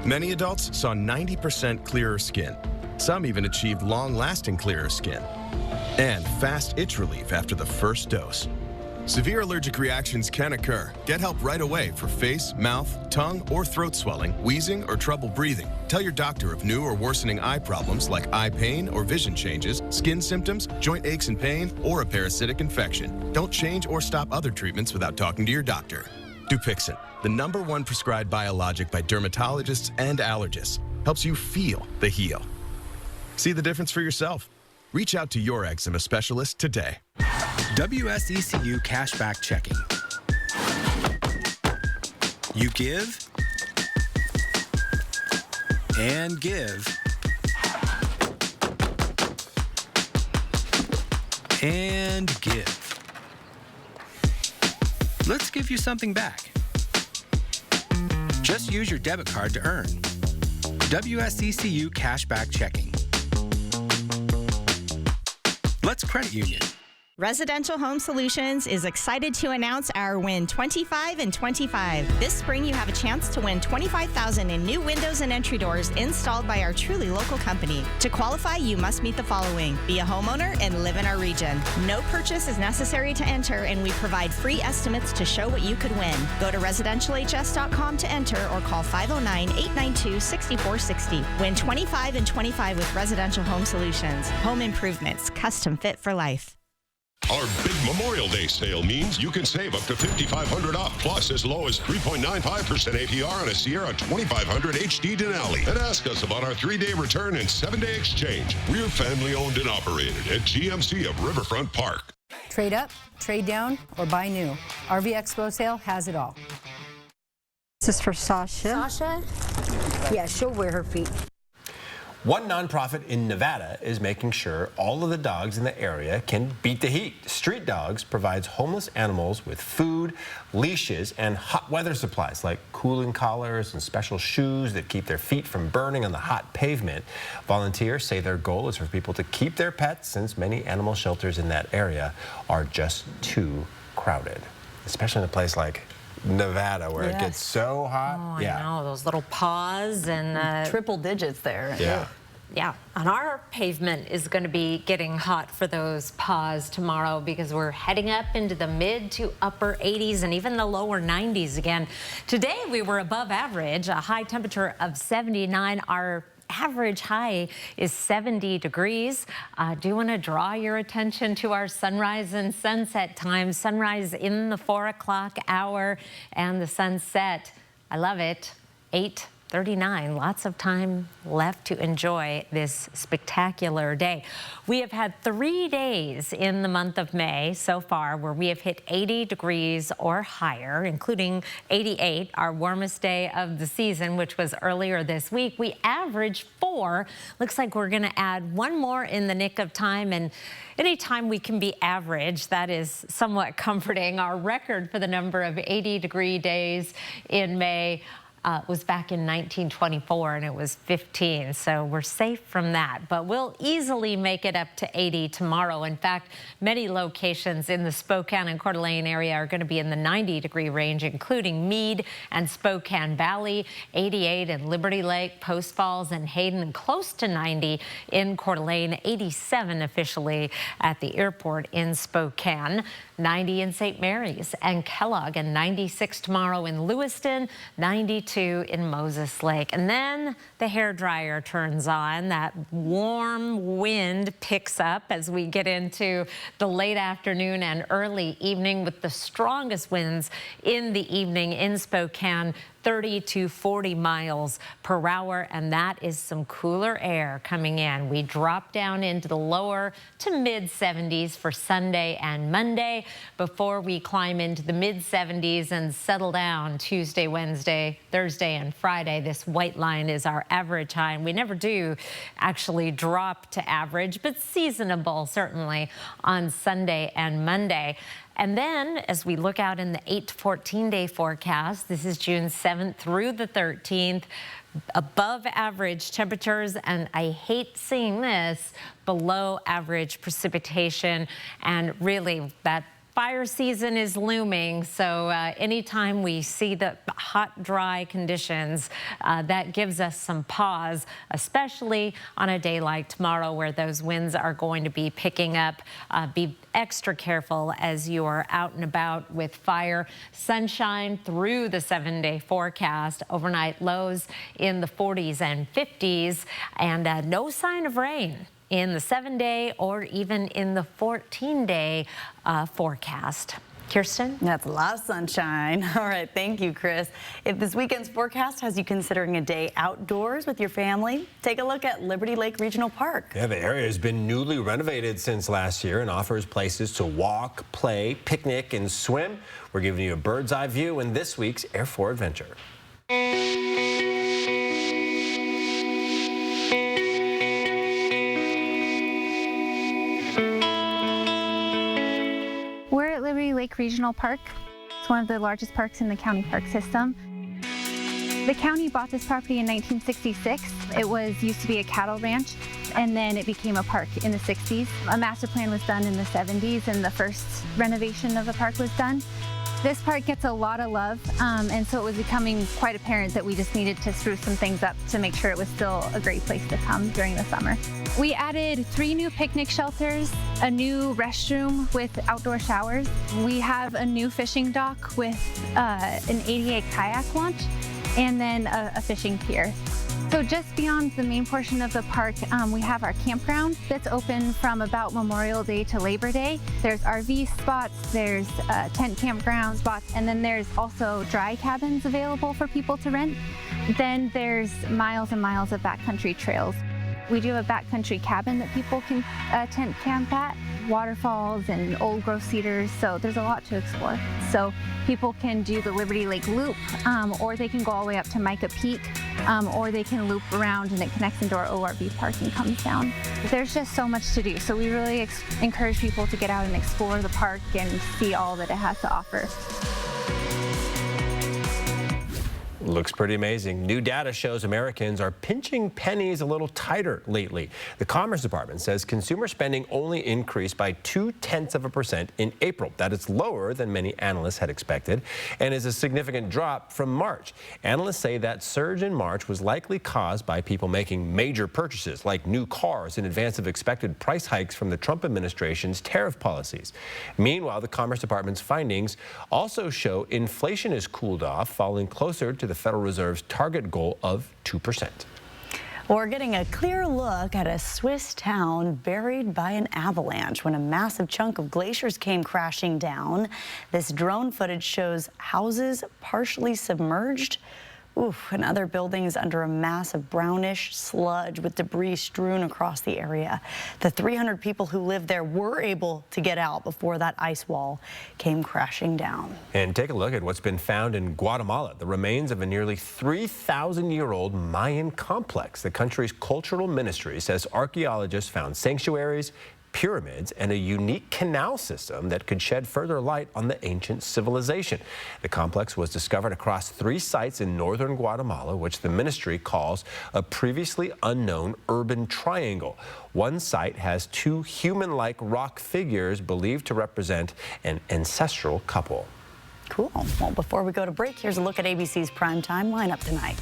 Many adults saw 90% clearer skin. Some even achieved long-lasting clearer skin. And fast itch relief after the first dose. Severe allergic reactions can occur. Get help right away for face, mouth, tongue, or throat swelling, wheezing, or trouble breathing. Tell your doctor of new or worsening eye problems like eye pain or vision changes, skin symptoms, joint aches and pain, or a parasitic infection. Don't change or stop other treatments without talking to your doctor. Dupixent, the #1 prescribed biologic by dermatologists and allergists, helps you feel the heal. See the difference for yourself. Reach out to your eczema specialist today. WSECU Cashback Checking. You give and give and give. Let's give you something back. Just use your debit card to earn. WSECU Cashback Checking. Let's credit union. Residential Home Solutions is excited to announce our Win 25 and 25. This spring, you have a chance to win $25,000 in new windows and entry doors installed by our truly local company. To qualify, you must meet the following: be a homeowner and live in our region. No purchase is necessary to enter, and we provide free estimates to show what you could win. Go to residentialhs.com to enter or call 509-892-6460. Win 25 and 25 with Residential Home Solutions. Home improvements, custom fit for life. Our big Memorial Day sale means you can save up to $5,500 off, plus as low as 3.95% APR on a Sierra 2500 HD Denali. And ask us about our 3-day return and 7-day exchange. We're family owned and operated at GMC of Riverfront Park. Trade up, trade down, or buy new. RV Expo sale has it all. This is for Sasha. Sasha? Yeah, she'll wear her feet. One nonprofit in Nevada is making sure all of the dogs in the area can beat the heat. Street Dogs provides homeless animals with food, leashes, and hot weather supplies like cooling collars and special shoes that keep their feet from burning on the hot pavement. Volunteers say their goal is for people to keep their pets, since many animal shelters in that area are just too crowded, especially in a place like Nevada, where it gets so hot. Oh, I know, those little paws and triple digits there. Yeah. Yeah, and our pavement is going to be getting hot for those paws tomorrow, because we're heading up into the mid to upper 80s and even the lower 90s again. Today we were above average, a high temperature of 79. Our average high is 70 degrees. I do want to draw your attention to our sunrise and sunset times. Sunrise in the 4 o'clock hour, and the sunset, I love it, 8 39. Lots of time left to enjoy this spectacular day. We have had 3 days in the month of May so far where we have hit 80 degrees or higher, including 88, our warmest day of the season, which was earlier this week. We averaged 4. Looks like we're going to add 1 more in the nick of time. And anytime we can be average, that is somewhat comforting. Our record for the number of 80-degree days in May was back in 1924, and it was 15, so we're safe from that. But we'll easily make it up to 80 tomorrow. In fact, many locations in the Spokane and Coeur d'Alene area are going to be in the 90-degree range, including Meade and Spokane Valley, 88 in Liberty Lake, Post Falls, and Hayden, and close to 90 in Coeur d'Alene, 87 officially at the airport in Spokane, 90 in St. Mary's and Kellogg, and 96 tomorrow in Lewiston, 92 in Moses Lake. And then the hairdryer turns on. That warm wind picks up as we get into the late afternoon and early evening, with the strongest winds in the evening in Spokane, 30 to 40 miles per hour, and that is some cooler air coming in. We drop down into the lower to mid 70s for Sunday and Monday before we climb into the mid 70s and settle down Tuesday, Wednesday, Thursday, and Friday. This white line is our average high, and we never do actually drop to average, but seasonable certainly on Sunday and Monday. And then as we look out in the 8 to 14-day forecast, this is June 7th through the 13th, above average temperatures, and I hate seeing this, below average precipitation. And really, that fire season is looming, so anytime we see the hot, dry conditions, that gives us some pause, especially on a day like tomorrow where those winds are going to be picking up. Be extra careful as you are out and about with fire. Sunshine through the 7-day forecast, overnight lows in the 40s and 50s, and no sign of rain in the 7-day or even in the 14-day forecast. Kirsten? That's a lot of sunshine. All right, thank you, Chris. If this weekend's forecast has you considering a day outdoors with your family, take a look at Liberty Lake Regional Park. Yeah, the area has been newly renovated since last year and offers places to walk, play, picnic, and swim. We're giving you a bird's eye view in this week's Air 4 Adventure. We're at Liberty Lake Regional Park. It's one of the largest parks in the county park system. The county bought this property in 1966. It used to be a cattle ranch, and then it became a park in the 60s. A master plan was done in the 70s, and the first renovation of the park was done. This park gets a lot of love, and so it was becoming quite apparent that we just needed to spruce some things up to make sure it was still a great place to come during the summer. We added 3 new picnic shelters, a new restroom with outdoor showers. We have a new fishing dock with an ADA kayak launch, and then a fishing pier. So just beyond the main portion of the park, we have our campground that's open from about Memorial Day to Labor Day. There's RV spots, there's tent campground spots, and then there's also dry cabins available for people to rent. Then there's miles and miles of backcountry trails. We do have a backcountry cabin that people can tent camp at, waterfalls and old growth cedars, so there's a lot to explore. So people can do the Liberty Lake Loop, or they can go all the way up to Micah Peak, or they can loop around and it connects into our ORV park and comes down. There's just so much to do, so we really encourage people to get out and explore the park and see all that it has to offer. Looks pretty amazing. New data shows Americans are pinching pennies a little tighter lately. The Commerce Department says consumer spending only increased by 0.2% in April. That is lower than many analysts had expected and is a significant drop from March. Analysts say that surge in March was likely caused by people making major purchases like new cars in advance of expected price hikes from the Trump administration's tariff policies. Meanwhile, the Commerce Department's findings also show inflation has cooled off, falling closer to the Federal Reserve's target goal of 2%. We're getting a clear look at a Swiss town buried by an avalanche when a massive chunk of glaciers came crashing down. This drone footage shows houses partially submerged, Oof, and other buildings under a massive brownish sludge with debris strewn across the area. The 300 people who lived there were able to get out before that ice wall came crashing down. And take a look at what's been found in Guatemala, the remains of a nearly 3,000-year-old Mayan complex. The country's cultural ministry says archaeologists found sanctuaries, pyramids, and a unique canal system that could shed further light on the ancient civilization. The complex was discovered across 3 sites in northern Guatemala, which the ministry calls a previously unknown urban triangle. One site has 2 human-like rock figures believed to represent an ancestral couple. Cool. Well, before we go to break, here's a look at ABC's primetime lineup tonight.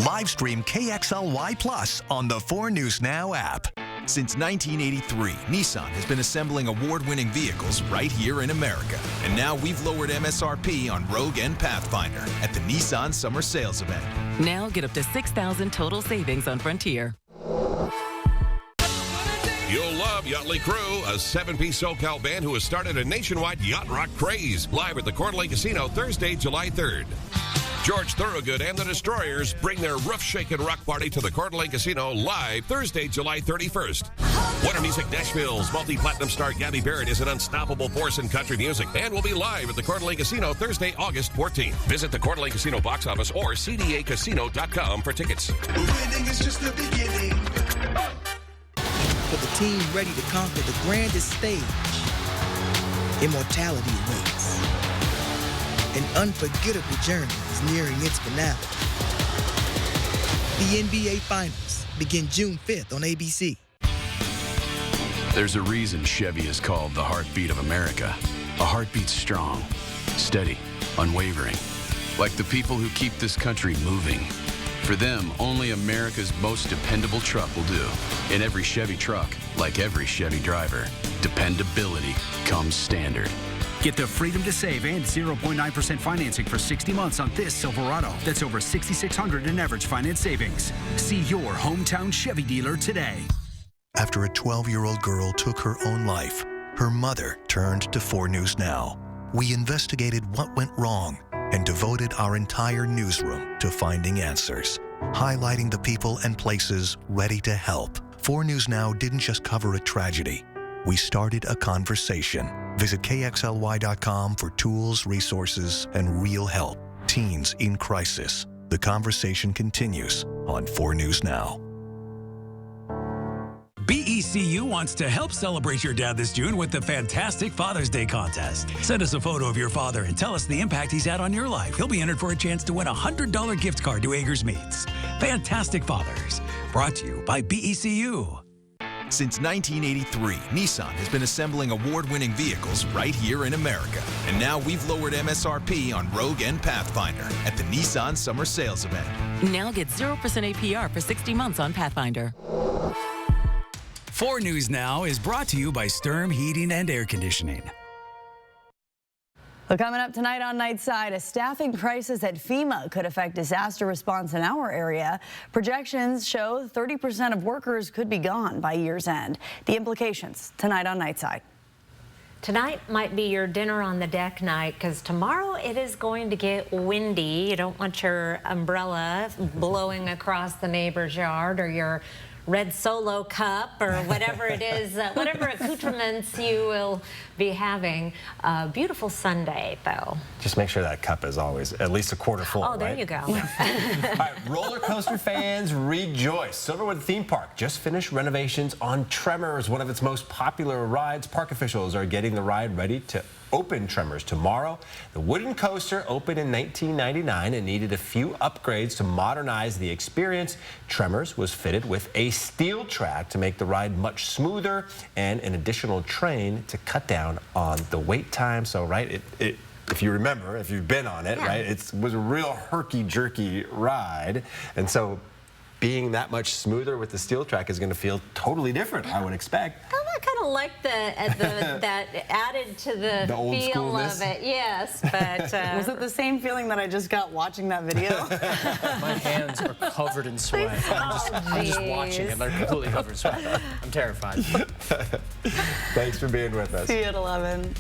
Live stream KXLY Plus on the 4 News Now app. Since 1983, Nissan has been assembling award-winning vehicles right here in America. And now we've lowered MSRP on Rogue and Pathfinder at the Nissan Summer Sales Event. Now get up to $6,000 total savings on Frontier. You'll love Yachtly Crew, a 7-piece SoCal band who has started a nationwide yacht rock craze. Live at the Coeur d'Alene Casino Thursday, July 3rd. George Thorogood and the Destroyers bring their roof-shaking rock party to the Coeur d'Alene Casino live Thursday, July 31st. Winter Music Nashville's multi-platinum star Gabby Barrett is an unstoppable force in country music and will be live at the Coeur d'Alene Casino Thursday, August 14th. Visit the Coeur d'Alene Casino box office or cdacasino.com for tickets. Winning is just the beginning. For the team ready to conquer the grandest stage, immortality awaits. An unforgettable journey is nearing its finale. The NBA Finals begin June 5th on ABC. There's a reason Chevy is called the heartbeat of America. A heartbeat strong, steady, unwavering. Like the people who keep this country moving. For them, only America's most dependable truck will do. In every Chevy truck, like every Chevy driver, dependability comes standard. Get the freedom to save and 0.9% financing for 60 months on this Silverado. That's over $6,600 in average finance savings. See your hometown Chevy dealer today. After a 12-year-old girl took her own life, her mother turned to 4 News Now. We investigated what went wrong and devoted our entire newsroom to finding answers, highlighting the people and places ready to help. 4 News Now didn't just cover a tragedy. We started a conversation. Visit KXLY.com for tools, resources, and real help. Teens in crisis. The conversation continues on 4 News Now. BECU wants to help celebrate your dad this June with the fantastic Father's Day contest. Send us a photo of your father and tell us the impact he's had on your life. He'll be entered for a chance to win a $100 gift card to Agers Meats. Fantastic Fathers. Brought to you by BECU. Since 1983, Nissan has been assembling award-winning vehicles right here in America. And now we've lowered MSRP on Rogue and Pathfinder at the Nissan Summer Sales Event. Now get 0% APR for 60 months on Pathfinder. 4 News Now is brought to you by Sturm Heating and Air Conditioning. Well, coming up tonight on Nightside, a staffing crisis at FEMA could affect disaster response in our area. Projections show 30% of workers could be gone by year's end. The implications tonight on Nightside. Tonight might be your dinner on the deck night because tomorrow it is going to get windy. You don't want your umbrella blowing across the neighbor's yard or your red Solo cup or whatever it is, whatever accoutrements you will be having. Beautiful Sunday, though. Just make sure that cup is always at least a quarter full. Oh, there right? you go. All right, roller coaster fans, rejoice. Silverwood Theme Park just finished renovations on Tremors, one of its most popular rides. Park officials are getting the ride ready to open Tremors tomorrow. The wooden coaster opened in 1999 and needed a few upgrades to modernize the experience. Tremors was fitted with a steel track to make the ride much smoother and an additional train to cut down on the wait time. So, right, if you remember, if you've been on it, right, it was a real herky-jerky ride. And so being that much smoother with the steel track is going to feel totally different, I would expect. That kind of like that added to the old feel schoolness. of it. Yes, but was it the same feeling that I just got watching that video? My hands are covered in sweat. I'm just watching it. They're completely covered in sweat. I'm terrified. Thanks for being with us. See you at 11.